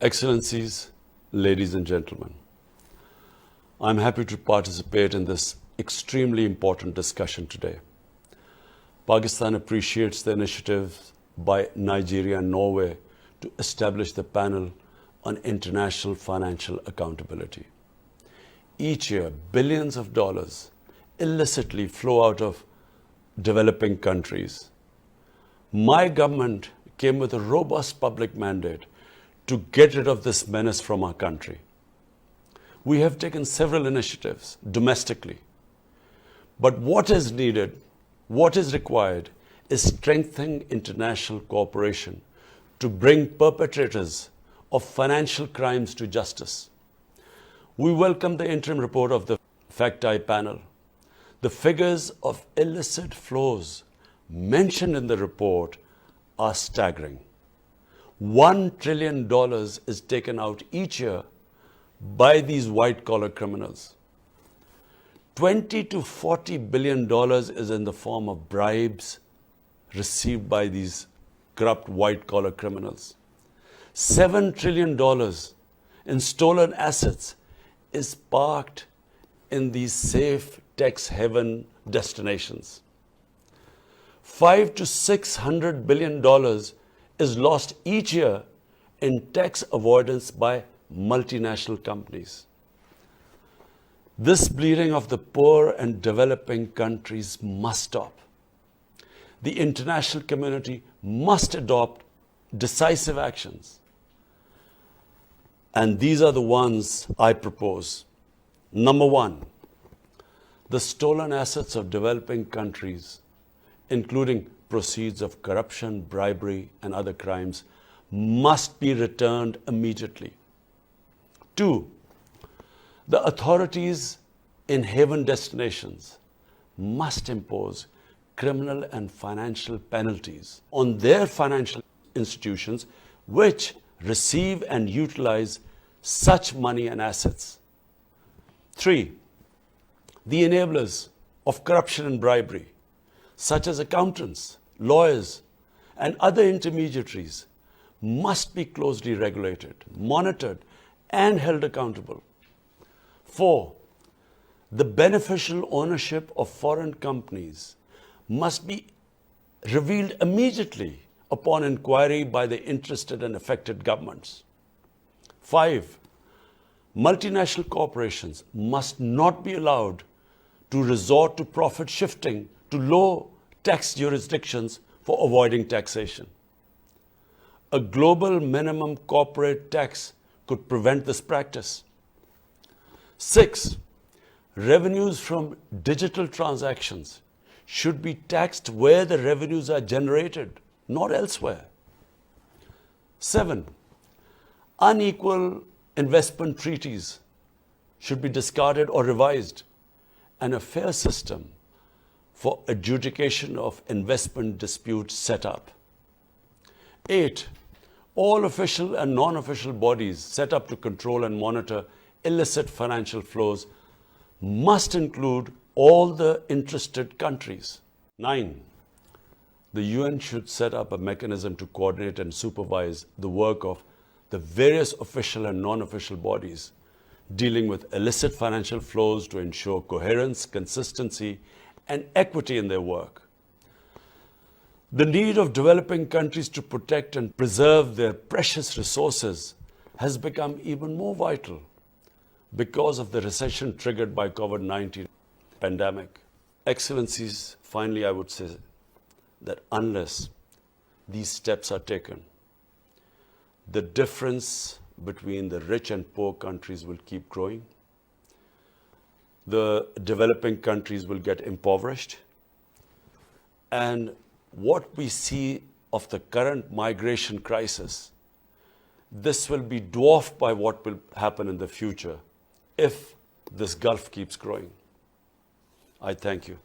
Excellencies, ladies and gentlemen, I'm happy to participate in this extremely important discussion today. Pakistan appreciates the initiative by Nigeria and Norway to establish the panel on international financial accountability. Each year, billions of dollars illicitly flow out of developing countries. My government came with a robust public mandate to get rid of this menace from our country. We have taken several initiatives domestically. But what is needed, what is required, is strengthening international cooperation to bring perpetrators of financial crimes to justice. We welcome the interim report of the fact-eye panel. The figures of illicit flows mentioned in the report are staggering. $1 trillion is taken out each year by these white-collar criminals. $20 to $40 billion is in the form of bribes received by these corrupt white-collar criminals. $7 trillion in stolen assets is parked in these safe tax haven destinations. $500 to $600 billion is lost each year in tax avoidance by multinational companies. This bleeding of the poor and developing countries must stop. The international community must adopt decisive actions. And these are the ones I propose. Number one, the stolen assets of developing countries, including proceeds of corruption, bribery, and other crimes, must be returned immediately. Two, the authorities in haven destinations must impose criminal and financial penalties on their financial institutions which receive and utilize such money and assets. Three, the enablers of corruption and bribery, such as accountants, lawyers, and other intermediaries, must be closely regulated, monitored, and held accountable. Four, the beneficial ownership of foreign companies must be revealed immediately upon inquiry by the interested and affected governments. Five, multinational corporations must not be allowed to resort to profit shifting to low tax jurisdictions for avoiding taxation. A global minimum corporate tax could prevent this practice. Six, revenues from digital transactions should be taxed where the revenues are generated, not elsewhere. Seven, unequal investment treaties should be discarded or revised, and a fair system for adjudication of investment disputes set up. Eight, all official and non-official bodies set up to control and monitor illicit financial flows must include all the interested countries. Nine, the UN should set up a mechanism to coordinate and supervise the work of the various official and non-official bodies dealing with illicit financial flows to ensure coherence, consistency, and equity in their work. The need of developing countries to protect and preserve their precious resources has become even more vital because of the recession triggered by COVID-19 pandemic. Excellencies, finally I would say that unless these steps are taken, the difference between the rich and poor countries will keep growing. The developing countries will get impoverished. And what we see of the current migration crisis, this will be dwarfed by what will happen in the future if this gulf keeps growing. I thank you.